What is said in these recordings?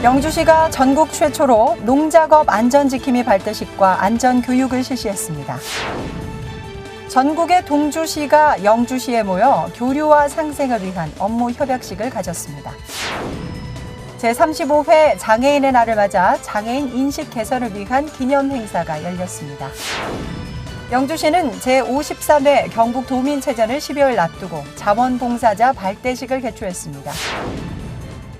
영주시가 전국 최초로 농작업 안전지킴이 발대식과 안전교육을 실시했습니다. 전국의 동주시가 영주시에 모여 교류와 상생을 위한 업무 협약식을 가졌습니다. 제35회 장애인의 날을 맞아 장애인 인식 개선을 위한 기념 행사가 열렸습니다. 영주시는 제53회 경북도민체전을 12월 앞두고 자원봉사자 발대식을 개최했습니다.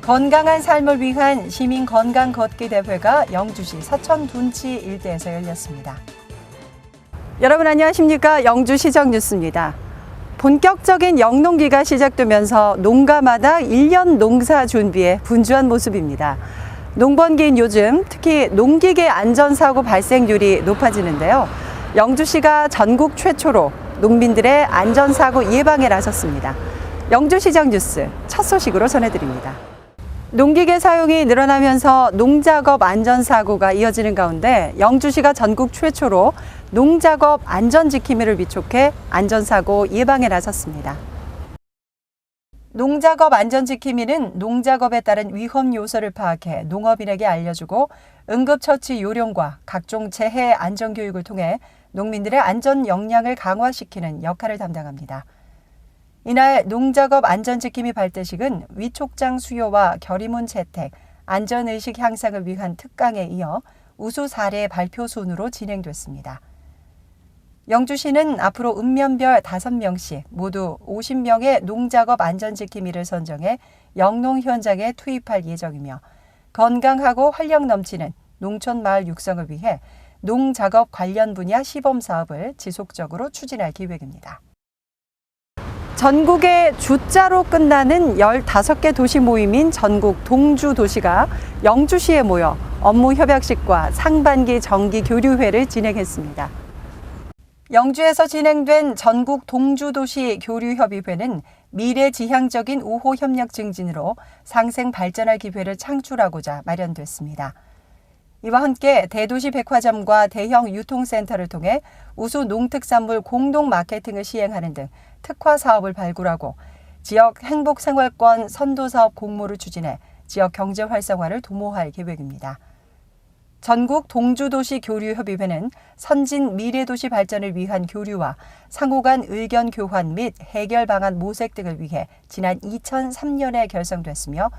건강한 삶을 위한 시민 건강 걷기 대회가 영주시 서천둔치 일대에서 열렸습니다. 여러분 안녕하십니까? 영주시정 뉴스입니다. 본격적인 영농기가 시작되면서 농가마다 1년 농사 준비에 분주한 모습입니다. 농번기인 요즘 특히 농기계 안전사고 발생률이 높아지는데요. 영주시가 전국 최초로 농민들의 안전사고 예방에 나섰습니다. 영주시정 뉴스 첫 소식으로 전해드립니다. 농기계 사용이 늘어나면서 농작업 안전사고가 이어지는 가운데 영주시가 전국 최초로 농작업 안전지킴이를 위촉해 안전사고 예방에 나섰습니다. 농작업 안전지킴이는 농작업에 따른 위험 요소를 파악해 농업인에게 알려주고 응급처치 요령과 각종 재해 안전교육을 통해 농민들의 안전 역량을 강화시키는 역할을 담당합니다. 이날 농작업 안전지킴이 발대식은 위촉장 수요와 결의문 채택, 안전의식 향상을 위한 특강에 이어 우수 사례 발표 순으로 진행됐습니다. 영주시는 앞으로 읍면별 5명씩 모두 50명의 농작업 안전지킴이를 선정해 영농 현장에 투입할 예정이며 건강하고 활력 넘치는 농촌마을 육성을 위해 농작업 관련 분야 시범사업을 지속적으로 추진할 계획입니다. 전국의 주자로 끝나는 15개 도시 모임인 전국 동주도시가 영주시에 모여 업무 협약식과 상반기 정기 교류회를 진행했습니다. 영주에서 진행된 전국 동주도시 교류협의회는 미래지향적인 우호 협력 증진으로 상생 발전할 기회를 창출하고자 마련됐습니다. 이와 함께 대도시 백화점과 대형 유통센터를 통해 우수 농특산물 공동 마케팅을 시행하는 등 특화 사업을 발굴하고 지역 행복생활권 선도사업 공모를 추진해 지역 경제 활성화를 도모할 계획입니다. 전국 동주도시 교류협의회는 선진 미래도시 발전을 위한 교류와 상호 간 의견 교환 및 해결 방안 모색 등을 위해 지난 2003년에 결성됐으며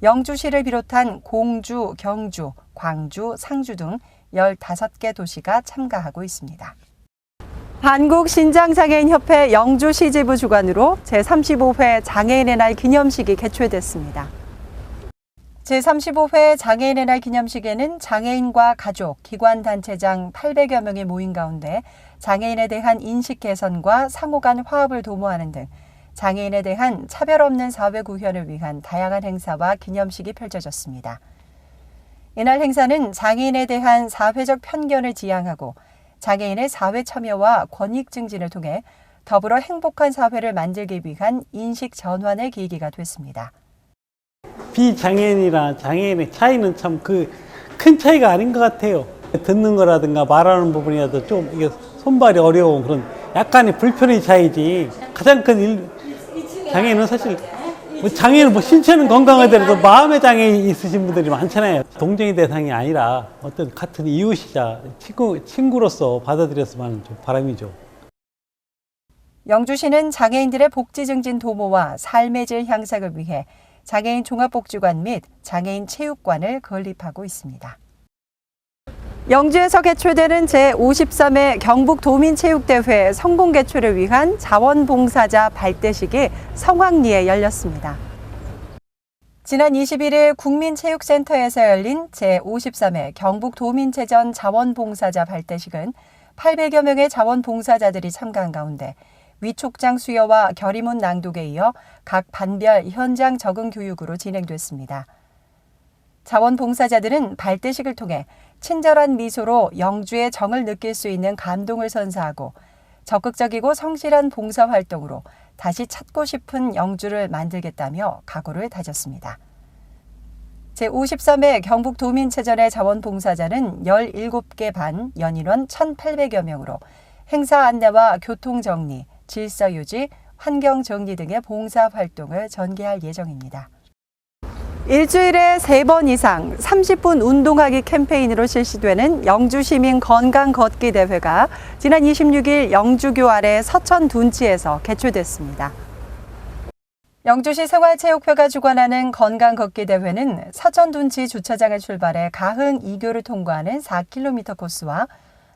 영주시를 비롯한 공주, 경주, 광주, 상주 등 15개 도시가 참가하고 있습니다. 한국신장장애인협회 영주시 지부 주관으로 제35회 장애인의 날 기념식이 개최됐습니다. 제35회 장애인의 날 기념식에는 장애인과 가족, 기관단체장 800여 명이 모인 가운데 장애인에 대한 인식 개선과 상호 간 화합을 도모하는 등 장애인에 대한 차별 없는 사회 구현을 위한 다양한 행사와 기념식이 펼쳐졌습니다. 이날 행사는 장애인에 대한 사회적 편견을 지양하고 장애인의 사회 참여와 권익 증진을 통해 더불어 행복한 사회를 만들기 위한 인식 전환의 계기가 됐습니다. 비장애인이나 장애인의 차이는 참 큰 차이가 아닌 것 같아요. 듣는 거라든가 말하는 부분이라도 좀 이게 손발이 어려운 그런 약간의 불편의 차이지 가장 큰 장애인은 사실 장애인은 신체는 건강하더라도 마음의 장애인이 있으신 분들이 많잖아요. 동정의 대상이 아니라 어떤 같은 이웃이자 친구로서 받아들였으면 하는 좀 바람이죠. 영주시는 장애인들의 복지 증진 도모와 삶의 질 향상을 위해 장애인 종합복지관 및 장애인 체육관을 건립하고 있습니다. 영주에서 개최되는 제53회 경북도민체육대회 성공 개최를 위한 자원봉사자 발대식이 성황리에 열렸습니다. 지난 21일 국민체육센터에서 열린 제53회 경북도민체전 자원봉사자 발대식은 800여 명의 자원봉사자들이 참가한 가운데 위촉장 수여와 결의문 낭독에 이어 각 반별 현장 적응 교육으로 진행됐습니다. 자원봉사자들은 발대식을 통해 친절한 미소로 영주의 정을 느낄 수 있는 감동을 선사하고 적극적이고 성실한 봉사활동으로 다시 찾고 싶은 영주를 만들겠다며 각오를 다졌습니다. 제53회 경북도민체전의 자원봉사자는 17개 반 연인원 1,800여 명으로 행사 안내와 교통정리, 질서유지, 환경정리 등의 봉사활동을 전개할 예정입니다. 일주일에 3번 이상 30분 운동하기 캠페인으로 실시되는 영주시민 건강 걷기 대회가 지난 26일 영주교 아래 서천 둔치에서 개최됐습니다. 영주시 생활체육회가 주관하는 건강 걷기 대회는 서천 둔치 주차장을 출발해 가흥 2교를 통과하는 4km 코스와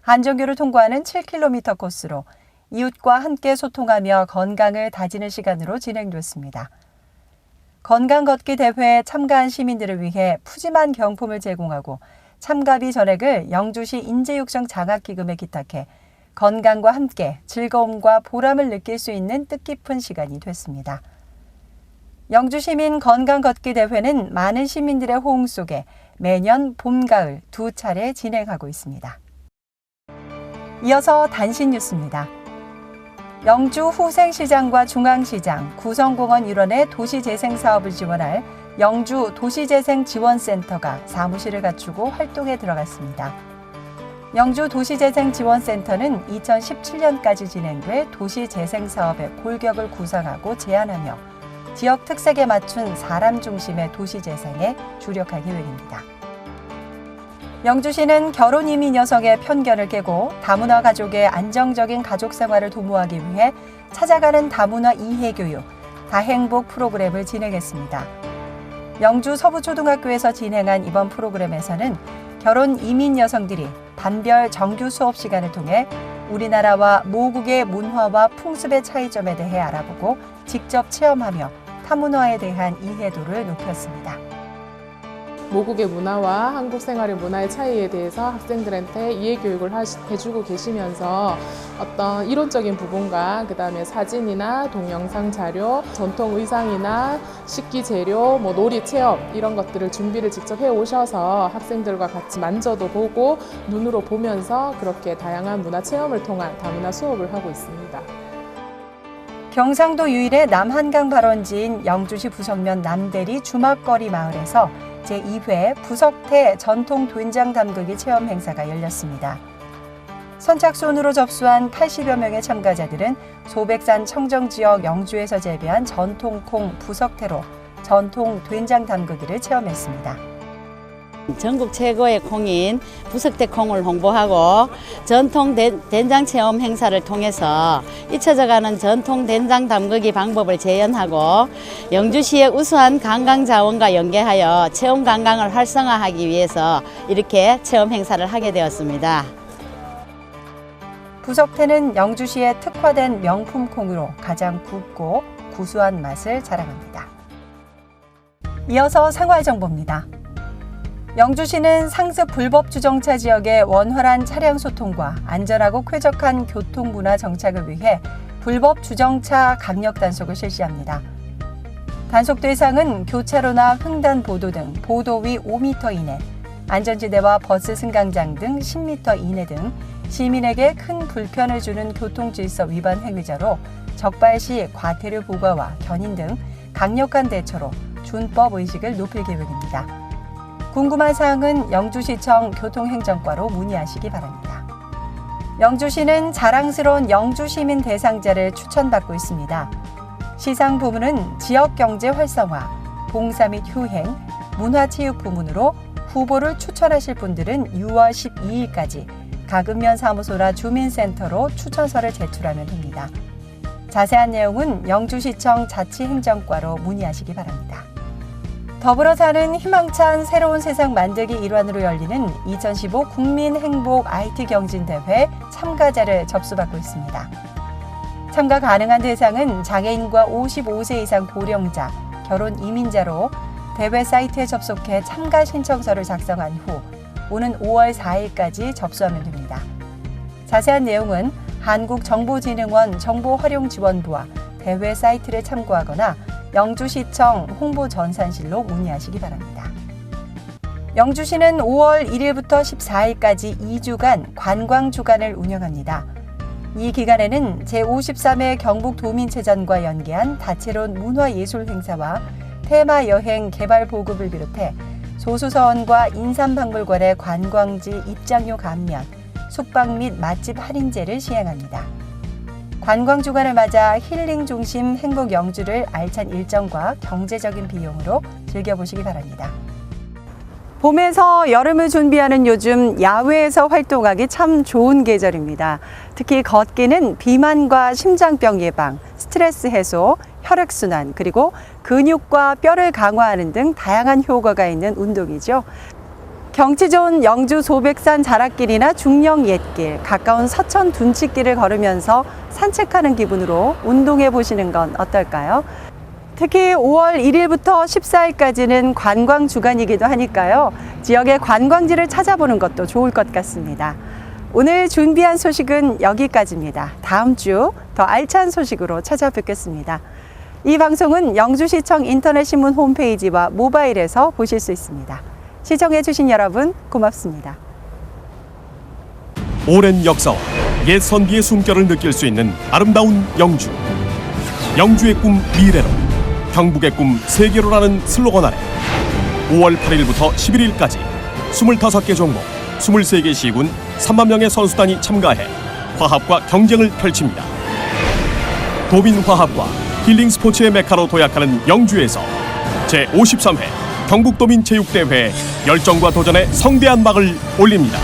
한정교를 통과하는 7km 코스로 이웃과 함께 소통하며 건강을 다지는 시간으로 진행됐습니다. 건강 걷기 대회에 참가한 시민들을 위해 푸짐한 경품을 제공하고 참가비 전액을 영주시 인재육성 장학기금에 기탁해 건강과 함께 즐거움과 보람을 느낄 수 있는 뜻깊은 시간이 됐습니다. 영주시민 건강 걷기 대회는 많은 시민들의 호응 속에 매년 봄, 가을 2차례 진행하고 있습니다. 이어서 단신 뉴스입니다. 영주 후생시장과 중앙시장, 구성공원 일원의 도시재생 사업을 지원할 영주 도시재생지원센터가 사무실을 갖추고 활동에 들어갔습니다. 영주 도시재생지원센터는 2017년까지 진행돼 도시재생 사업의 골격을 구상하고 제안하며 지역 특색에 맞춘 사람 중심의 도시재생에 주력할 계획입니다. 영주시는 결혼 이민 여성의 편견을 깨고 다문화 가족의 안정적인 가족 생활을 도모하기 위해 찾아가는 다문화 이해 교육, 다행복 프로그램을 진행했습니다. 영주 서부초등학교에서 진행한 이번 프로그램에서는 결혼 이민 여성들이 반별 정규 수업 시간을 통해 우리나라와 모국의 문화와 풍습의 차이점에 대해 알아보고 직접 체험하며 타문화에 대한 이해도를 높였습니다. 모국의 문화와 한국 생활의 문화의 차이에 대해서 학생들한테 이해 교육을 해주고 계시면서 어떤 이론적인 부분과 그다음에 사진이나 동영상 자료, 전통 의상이나 식기 재료, 놀이 체험 이런 것들을 준비를 직접 해 오셔서 학생들과 같이 만져도 보고 눈으로 보면서 그렇게 다양한 문화 체험을 통한 다문화 수업을 하고 있습니다. 경상도 유일의 남한강 발원지인 영주시 부석면 남대리 주막거리 마을에서 제2회 부석태 전통 된장 담그기 체험 행사가 열렸습니다. 선착순으로 접수한 80여 명의 참가자들은 소백산 청정지역 영주에서 재배한 전통콩 부석태로 전통 된장 담그기를 체험했습니다. 전국 최고의 콩인 부석태 콩을 홍보하고 전통 된장 체험 행사를 통해서 잊혀져가는 전통 된장 담그기 방법을 재현하고 영주시의 우수한 관광 자원과 연계하여 체험 관광을 활성화하기 위해서 이렇게 체험 행사를 하게 되었습니다. 부석태는 영주시의 특화된 명품 콩으로 가장 굵고 구수한 맛을 자랑합니다. 이어서 생활정보입니다. 영주시는 상습 불법 주정차 지역의 원활한 차량 소통과 안전하고 쾌적한 교통문화 정착을 위해 불법 주정차 강력 단속을 실시합니다. 단속 대상은 교차로나 횡단보도 등 보도 위 5m 이내, 안전지대와 버스 승강장 등 10m 이내 등 시민에게 큰 불편을 주는 교통질서 위반 행위자로 적발시 과태료 부과와 견인 등 강력한 대처로 준법 의식을 높일 계획입니다. 궁금한 사항은 영주시청 교통행정과로 문의하시기 바랍니다. 영주시는 자랑스러운 영주시민 대상자를 추천받고 있습니다. 시상 부문은 지역경제 활성화, 봉사 및 휴행, 문화체육 부문으로 후보를 추천하실 분들은 6월 12일까지 가금면 사무소나 주민센터로 추천서를 제출하면 됩니다. 자세한 내용은 영주시청 자치행정과로 문의하시기 바랍니다. 더불어 사는 희망찬 새로운 세상 만들기 일환으로 열리는 2015 국민행복 IT경진대회 참가자를 접수받고 있습니다. 참가 가능한 대상은 장애인과 55세 이상 고령자, 결혼 이민자로 대회 사이트에 접속해 참가 신청서를 작성한 후 오는 5월 4일까지 접수하면 됩니다. 자세한 내용은 한국정보진흥원 정보활용지원부와 대회 사이트를 참고하거나 영주시청 홍보전산실로 문의하시기 바랍니다. 영주시는 5월 1일부터 14일까지 2주간 관광주간을 운영합니다. 이 기간에는 제53회 경북도민체전과 연계한 다채로운 문화예술 행사와 테마 여행 개발 보급을 비롯해 소수서원과 인삼박물관의 관광지 입장료 감면, 숙박 및 맛집 할인제를 시행합니다. 관광주간을 맞아 힐링 중심 행복 영주를 알찬 일정과 경제적인 비용으로 즐겨보시기 바랍니다. 봄에서 여름을 준비하는 요즘 야외에서 활동하기 참 좋은 계절입니다. 특히 걷기는 비만과 심장병 예방, 스트레스 해소, 혈액순환, 그리고 근육과 뼈를 강화하는 등 다양한 효과가 있는 운동이죠. 경치 좋은 영주 소백산 자락길이나 중령 옛길, 가까운 서천 둔치길을 걸으면서 산책하는 기분으로 운동해 보시는 건 어떨까요? 특히 5월 1일부터 14일까지는 관광 주간이기도 하니까요. 지역의 관광지를 찾아보는 것도 좋을 것 같습니다. 오늘 준비한 소식은 여기까지입니다. 다음 주 더 알찬 소식으로 찾아뵙겠습니다. 이 방송은 영주시청 인터넷신문 홈페이지와 모바일에서 보실 수 있습니다. 시청해주신 여러분 고맙습니다. 오랜 역사와 옛 선비의 숨결을 느낄 수 있는 아름다운 영주. 영주의 꿈 미래로, 경북의 꿈 세계로라는 슬로건 아래 5월 8일부터 11일까지 25개 종목, 23개 시군 3만 명의 선수단이 참가해 화합과 경쟁을 펼칩니다. 도민화합과 힐링 스포츠의 메카로 도약하는 영주에서 제53회 경북도민체육대회 열정과 도전의 성대한 막을 올립니다.